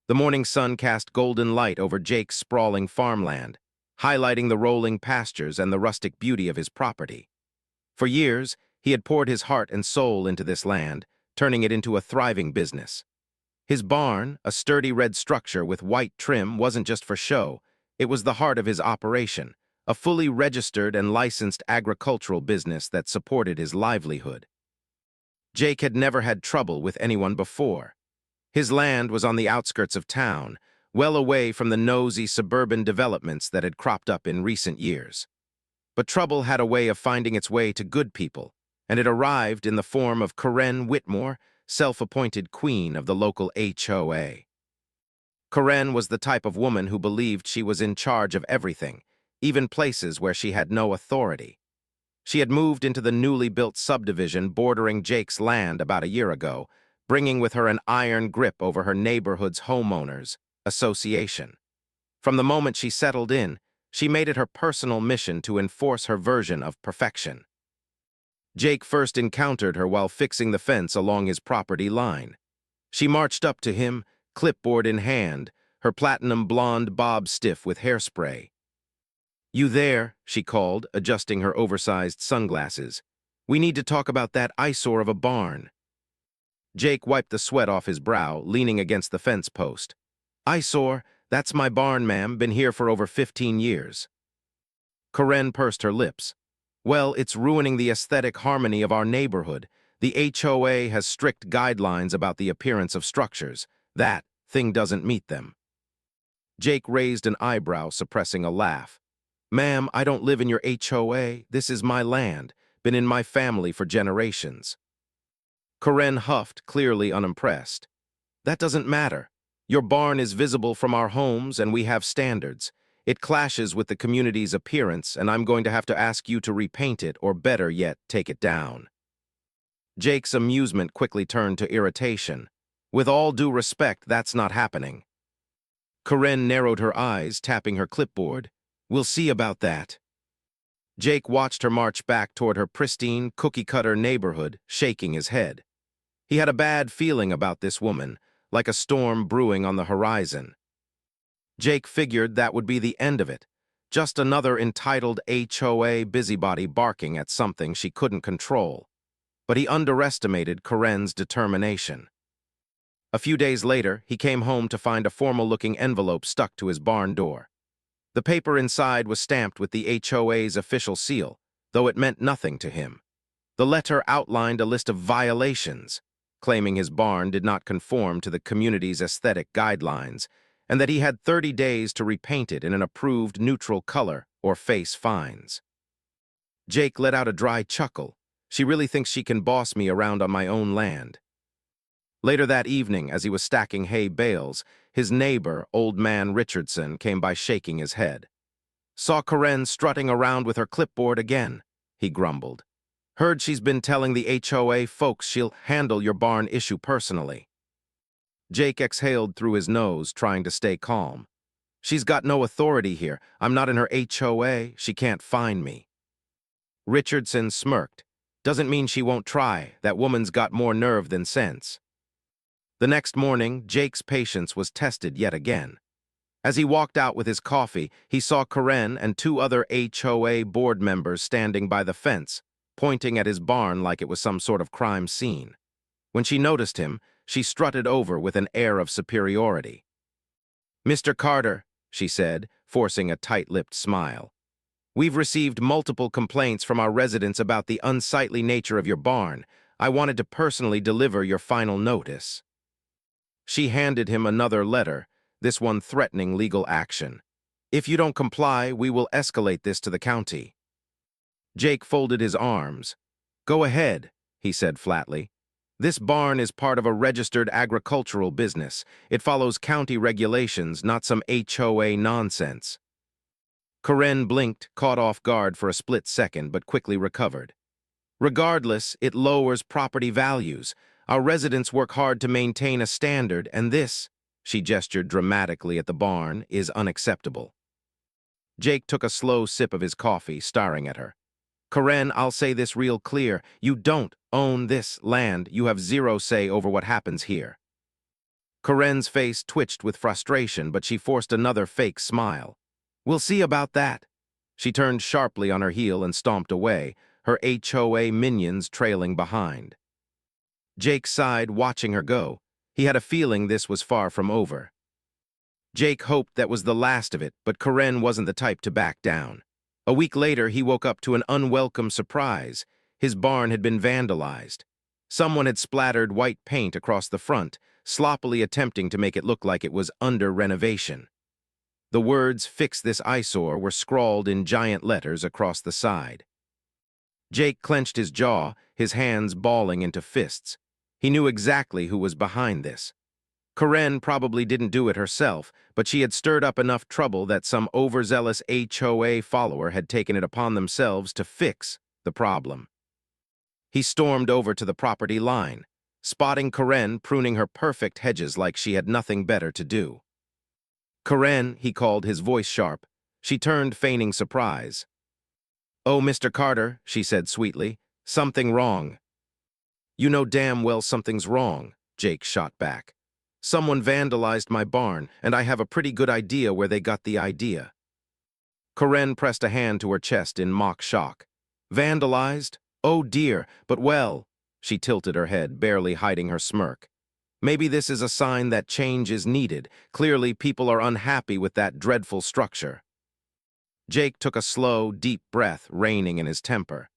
The morning sun cast golden light over Jake's sprawling farmland, highlighting the rolling pastures and the rustic beauty of his property. For years, he had poured his heart and soul into this land, turning it into a thriving business. His barn, a sturdy red structure with white trim, wasn't just for show. It was the heart of his operation, a fully registered and licensed agricultural business that supported his livelihood. Jake had never had trouble with anyone before. His land was on the outskirts of town, well away from the nosy suburban developments that had cropped up in recent years. But trouble had a way of finding its way to good people, and it arrived in the form of Karen Whitmore, self-appointed queen of the local HOA. Karen was the type of woman who believed she was in charge of everything, even places where she had no authority. She had moved into the newly built subdivision bordering Jake's land about a year ago, bringing with her an iron grip over her neighborhood's homeowners association. From the moment she settled in, she made it her personal mission to enforce her version of perfection. Jake first encountered her while fixing the fence along his property line. She marched up to him, clipboard in hand, her platinum blonde bob stiff with hairspray. "You there?" she called, adjusting her oversized sunglasses. "We need to talk about that eyesore of a barn." Jake wiped the sweat off his brow, leaning against the fence post. "Eyesore? That's my barn, ma'am. Been here for over 15 years. Karen pursed her lips. "Well, it's ruining the aesthetic harmony of our neighborhood. The HOA has strict guidelines about the appearance of structures. That thing doesn't meet them." Jake raised an eyebrow, suppressing a laugh. "Ma'am, I don't live in your HOA. This is my land. Been in my family for generations." Karen huffed, clearly unimpressed. "That doesn't matter. Your barn is visible from our homes, and we have standards. It clashes with the community's appearance, and I'm going to have to ask you to repaint it, or better yet, take it down." Jake's amusement quickly turned to irritation. "With all due respect, that's not happening." Karen narrowed her eyes, tapping her clipboard. "We'll see about that." Jake watched her march back toward her pristine, cookie-cutter neighborhood, shaking his head. He had a bad feeling about this woman, like a storm brewing on the horizon. Jake figured that would be the end of it, just another entitled HOA busybody barking at something she couldn't control. But he underestimated Karen's determination. A few days later, he came home to find a formal-looking envelope stuck to his barn door. The paper inside was stamped with the HOA's official seal, though it meant nothing to him. The letter outlined a list of violations, claiming his barn did not conform to the community's aesthetic guidelines, and that he had 30 days to repaint it in an approved neutral color or face fines. Jake let out a dry chuckle. She really thinks she can boss me around on my own land. Later that evening, as he was stacking hay bales, his neighbor, Old Man Richardson, came by shaking his head. "Saw Karen strutting around with her clipboard again," he grumbled. "Heard she's been telling the HOA folks she'll handle your barn issue personally." Jake exhaled through his nose, trying to stay calm. "She's got no authority here. I'm not in her HOA. She can't find me." Richardson smirked. "Doesn't mean she won't try. That woman's got more nerve than sense." The next morning, Jake's patience was tested yet again. As he walked out with his coffee, he saw Karen and 2 other HOA board members standing by the fence, pointing at his barn like it was some sort of crime scene. When she noticed him, she strutted over with an air of superiority. "Mr. Carter," she said, forcing a tight-lipped smile, "we've received multiple complaints from our residents about the unsightly nature of your barn. I wanted to personally deliver your final notice." She handed him another letter, this one threatening legal action. "If you don't comply, we will escalate this to the county." Jake folded his arms. "Go ahead," he said flatly. "This barn is part of a registered agricultural business. It follows county regulations, not some HOA nonsense." Karen blinked, caught off guard for a split second, but quickly recovered. "Regardless, it lowers property values. Our residents work hard to maintain a standard, and this," she gestured dramatically at the barn, "is unacceptable." Jake took a slow sip of his coffee, staring at her. "Karen, I'll say this real clear. You don't own this land. You have zero say over what happens here." Corinne's face twitched with frustration, but she forced another fake smile. "We'll see about that." She turned sharply on her heel and stomped away, her HOA minions trailing behind. Jake sighed, watching her go. He had a feeling this was far from over. Jake hoped that was the last of it, but Corinne wasn't the type to back down. A week later, he woke up to an unwelcome surprise. His barn had been vandalized. Someone had splattered white paint across the front, sloppily attempting to make it look like it was under renovation. The words "Fix this eyesore" were scrawled in giant letters across the side. Jake clenched his jaw, his hands balling into fists. He knew exactly who was behind this. Corinne probably didn't do it herself, but she had stirred up enough trouble that some overzealous HOA follower had taken it upon themselves to fix the problem. He stormed over to the property line, spotting Corinne pruning her perfect hedges like she had nothing better to do. "Corinne," he called, his voice sharp. She turned, feigning surprise. "Oh, Mr. Carter," she said sweetly, "something wrong." "You know damn well something's wrong," Jake shot back. "Someone vandalized my barn, and I have a pretty good idea where they got the idea." Corinne pressed a hand to her chest in mock shock. "Vandalized? Oh dear, but well." She tilted her head, barely hiding her smirk. "Maybe this is a sign that change is needed. Clearly, people are unhappy with that dreadful structure." Jake took a slow, deep breath, reining in his temper.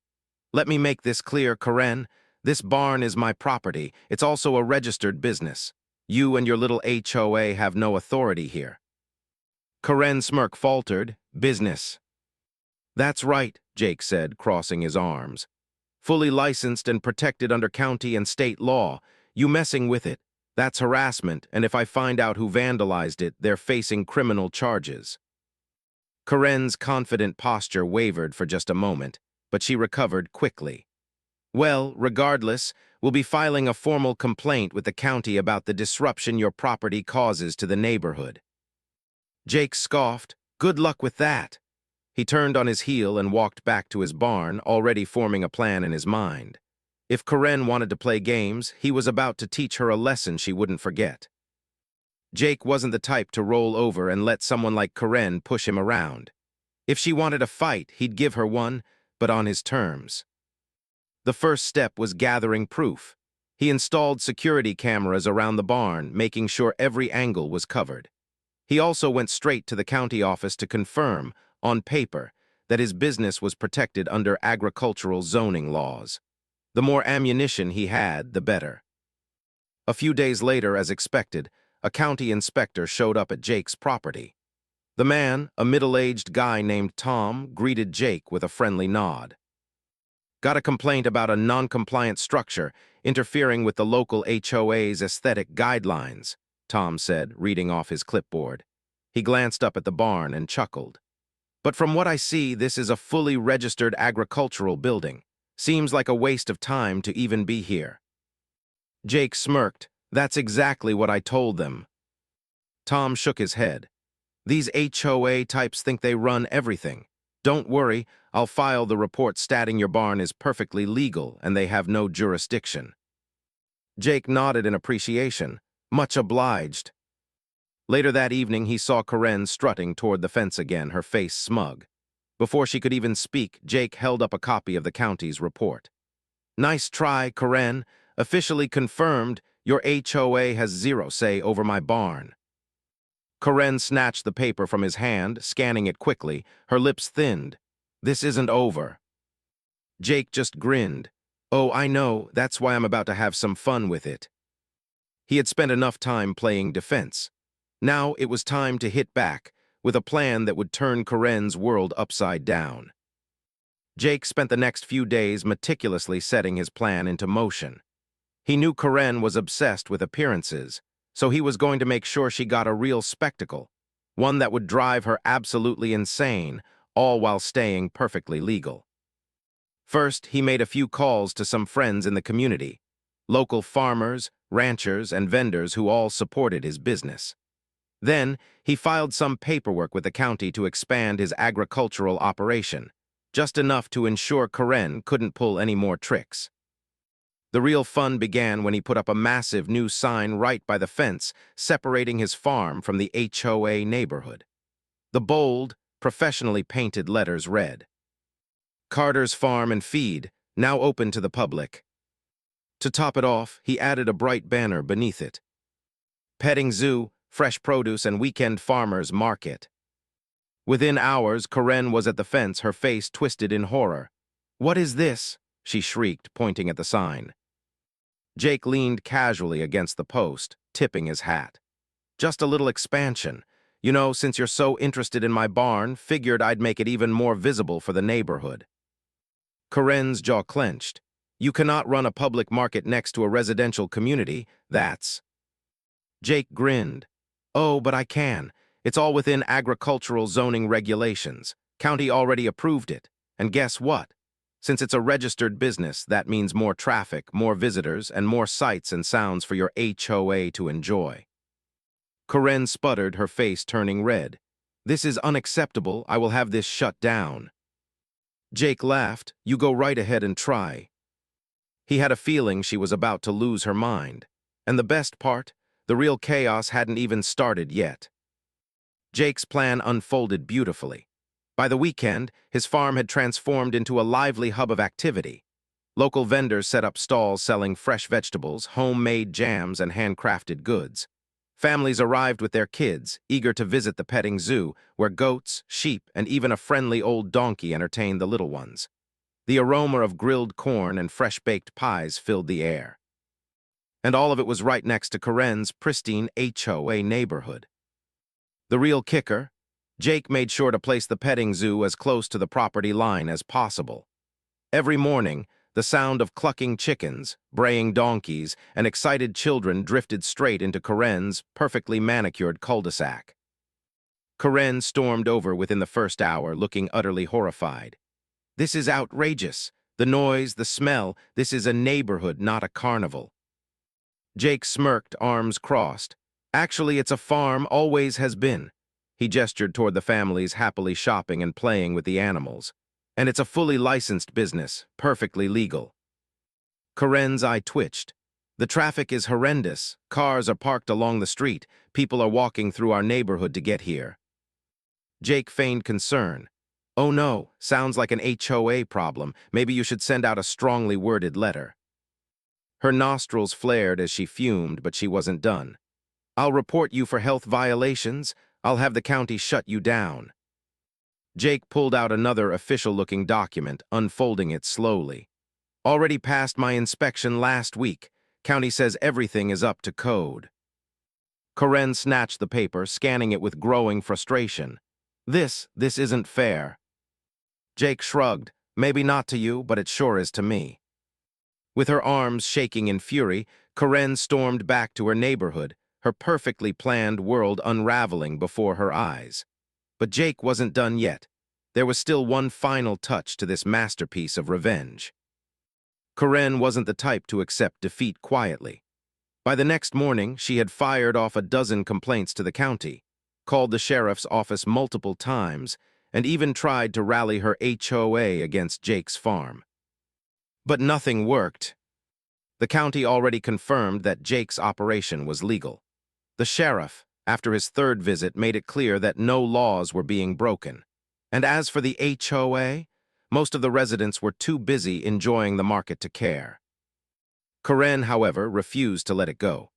"Let me make this clear, Corinne. This barn is my property. It's also a registered business. You and your little HOA have no authority here." Corinne's smirk faltered. "Business." "That's right," Jake said, crossing his arms. "Fully licensed and protected under county and state law. You messing with it, that's harassment, and if I find out who vandalized it, they're facing criminal charges." Corinne's confident posture wavered for just a moment, but she recovered quickly. "Well, regardless, we'll be filing a formal complaint with the county about the disruption your property causes to the neighborhood." Jake scoffed. "Good luck with that." He turned on his heel and walked back to his barn, already forming a plan in his mind. If Corinne wanted to play games, he was about to teach her a lesson she wouldn't forget. Jake wasn't the type to roll over and let someone like Corinne push him around. If she wanted a fight, he'd give her one, but on his terms. The first step was gathering proof. He installed security cameras around the barn, making sure every angle was covered. He also went straight to the county office to confirm, on paper, that his business was protected under agricultural zoning laws. The more ammunition he had, the better. A few days later, as expected, a county inspector showed up at Jake's property. The man, a middle-aged guy named Tom, greeted Jake with a friendly nod. "Got a complaint about a non-compliant structure interfering with the local HOA's aesthetic guidelines," Tom said, reading off his clipboard. He glanced up at the barn and chuckled. "But from what I see, this is a fully registered agricultural building. Seems like a waste of time to even be here." Jake smirked. "That's exactly what I told them." Tom shook his head. "These HOA types think they run everything. Don't worry, I'll file the report stating your barn is perfectly legal and they have no jurisdiction." Jake nodded in appreciation. "Much obliged." Later that evening, he saw Corinne strutting toward the fence again, her face smug. Before she could even speak, Jake held up a copy of the county's report. "Nice try, Corinne. Officially confirmed, your HOA has zero say over my barn." Corinne snatched the paper from his hand, scanning it quickly, her lips thinned. "This isn't over." Jake just grinned. "Oh, I know, that's why I'm about to have some fun with it." He had spent enough time playing defense. Now it was time to hit back, with a plan that would turn Corinne's world upside down. Jake spent the next few days meticulously setting his plan into motion. He knew Corinne was obsessed with appearances, so he was going to make sure she got a real spectacle, one that would drive her absolutely insane, all while staying perfectly legal. First, he made a few calls to some friends in the community, local farmers, ranchers, and vendors who all supported his business. Then, he filed some paperwork with the county to expand his agricultural operation, just enough to ensure Corinne couldn't pull any more tricks. The real fun began when he put up a massive new sign right by the fence, separating his farm from the HOA neighborhood. The bold, professionally painted letters read, "Carter's Farm and Feed, now open to the public." To top it off, he added a bright banner beneath it, "Petting Zoo, Fresh Produce and Weekend Farmers Market." Within hours, Karen was at the fence, her face twisted in horror. "What is this?" she shrieked, pointing at the sign. Jake leaned casually against the post, tipping his hat. "Just a little expansion. You know, since you're so interested in my barn, figured I'd make it even more visible for the neighborhood." Karen's jaw clenched. "You cannot run a public market next to a residential community, that's—" Jake grinned. "Oh, but I can. It's all within agricultural zoning regulations. County already approved it. And guess what? Since it's a registered business, that means more traffic, more visitors, and more sights and sounds for your HOA to enjoy." Karen sputtered, her face turning red. "This is unacceptable. I will have this shut down." Jake laughed. "You go right ahead and try." He had a feeling she was about to lose her mind. And the best part, the real chaos hadn't even started yet. Jake's plan unfolded beautifully. By the weekend, his farm had transformed into a lively hub of activity. Local vendors set up stalls selling fresh vegetables, homemade jams, and handcrafted goods. Families arrived with their kids, eager to visit the petting zoo, where goats, sheep, and even a friendly old donkey entertained the little ones. The aroma of grilled corn and fresh-baked pies filled the air. And all of it was right next to Karen's pristine HOA neighborhood. The real kicker? Jake made sure to place the petting zoo as close to the property line as possible. Every morning, the sound of clucking chickens, braying donkeys, and excited children drifted straight into Karen's perfectly manicured cul-de-sac. Karen stormed over within the first hour, looking utterly horrified. "This is outrageous. The noise, the smell, this is a neighborhood, not a carnival." Jake smirked, arms crossed. "Actually, it's a farm, always has been." He gestured toward the families happily shopping and playing with the animals. "And it's a fully licensed business, perfectly legal." Karen's eye twitched. "The traffic is horrendous. Cars are parked along the street. People are walking through our neighborhood to get here." Jake feigned concern. "Oh no, sounds like an HOA problem. Maybe you should send out a strongly worded letter." Her nostrils flared as she fumed, but she wasn't done. "I'll report you for health violations. I'll have the county shut you down." Jake pulled out another official-looking document, unfolding it slowly. "Already passed my inspection last week. County says everything is up to code." Karen snatched the paper, scanning it with growing frustration. This isn't fair." Jake shrugged. "Maybe not to you, but it sure is to me." With her arms shaking in fury, Karen stormed back to her neighborhood, her perfectly planned world unraveling before her eyes. But Jake wasn't done yet. There was still one final touch to this masterpiece of revenge. Karen wasn't the type to accept defeat quietly. By the next morning, she had fired off a dozen complaints to the county, called the sheriff's office multiple times, and even tried to rally her HOA against Jake's farm. But nothing worked. The county already confirmed that Jake's operation was legal. The sheriff, after his third visit, made it clear that no laws were being broken. And as for the HOA, most of the residents were too busy enjoying the market to care. Karen, however, refused to let it go.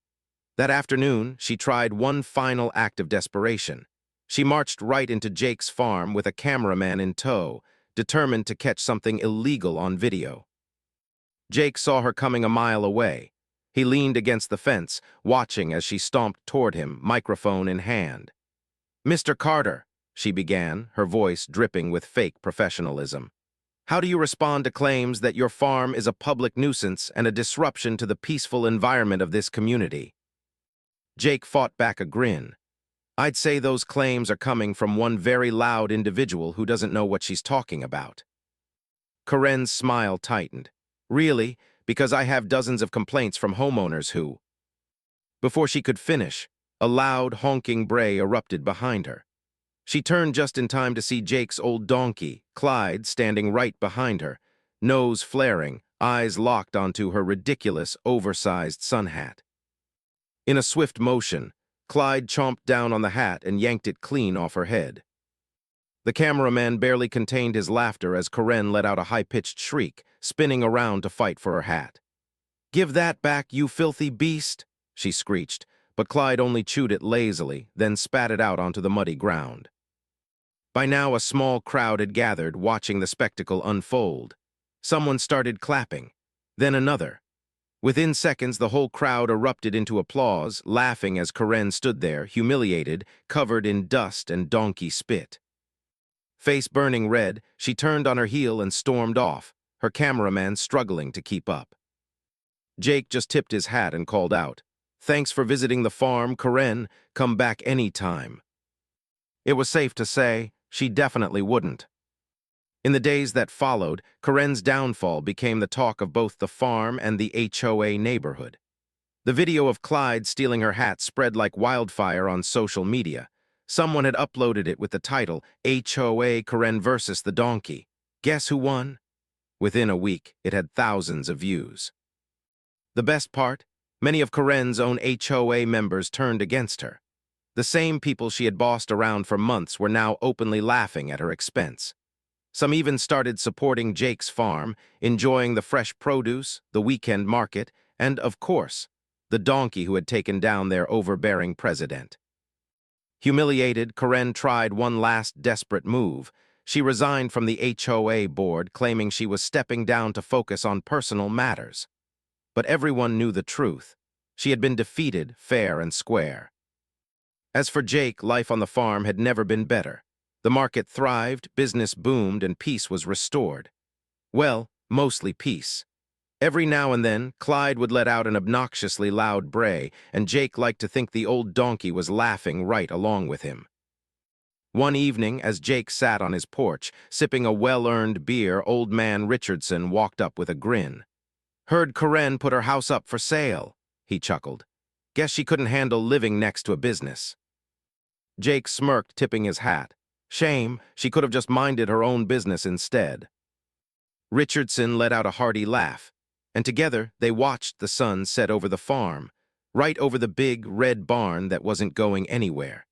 That afternoon, she tried one final act of desperation. She marched right into Jake's farm with a cameraman in tow, determined to catch something illegal on video. Jake saw her coming a mile away. He leaned against the fence, watching as she stomped toward him, microphone in hand. "Mr. Carter," she began, her voice dripping with fake professionalism, "how do you respond to claims that your farm is a public nuisance and a disruption to the peaceful environment of this community?" Jake fought back a grin. "I'd say those claims are coming from one very loud individual who doesn't know what she's talking about." Karen's smile tightened. "Really? Because I have dozens of complaints from homeowners who—" Before she could finish, a loud, honking bray erupted behind her. She turned just in time to see Jake's old donkey, Clyde, standing right behind her, nose flaring, eyes locked onto her ridiculous, oversized sun hat. In a swift motion, Clyde chomped down on the hat and yanked it clean off her head. The cameraman barely contained his laughter as Karen let out a high-pitched shriek, spinning around to fight for her hat. "Give that back, you filthy beast!" she screeched, but Clyde only chewed it lazily, then spat it out onto the muddy ground. By now, a small crowd had gathered, watching the spectacle unfold. Someone started clapping, then another. Within seconds, the whole crowd erupted into applause, laughing as Karen stood there, humiliated, covered in dust and donkey spit. Face burning red, she turned on her heel and stormed off, her cameraman struggling to keep up. Jake just tipped his hat and called out, "Thanks for visiting the farm, Karen. Come back any time." It was safe to say she definitely wouldn't. In the days that followed, Karen's downfall became the talk of both the farm and the HOA neighborhood. The video of Clyde stealing her hat spread like wildfire on social media. Someone had uploaded it with the title, "HOA Karen versus the Donkey. Guess who won?" Within a week, it had thousands of views. The best part? Many of Karen's own HOA members turned against her. The same people she had bossed around for months were now openly laughing at her expense. Some even started supporting Jake's farm, enjoying the fresh produce, the weekend market, and, of course, the donkey who had taken down their overbearing president. Humiliated, Karen tried one last desperate move. She resigned from the HOA board, claiming she was stepping down to focus on personal matters. But everyone knew the truth. She had been defeated fair and square. As for Jake, life on the farm had never been better. The market thrived, business boomed, and peace was restored. Well, mostly peace. Every now and then, Clyde would let out an obnoxiously loud bray, and Jake liked to think the old donkey was laughing right along with him. One evening, as Jake sat on his porch, sipping a well-earned beer, old man Richardson walked up with a grin. "Heard Karen put her house up for sale," he chuckled. "Guess she couldn't handle living next to a business." Jake smirked, tipping his hat. Shame, she could have just minded her own business instead. Richardson let out a hearty laugh, and together they watched the sun set over the farm, right over the big, red barn that wasn't going anywhere.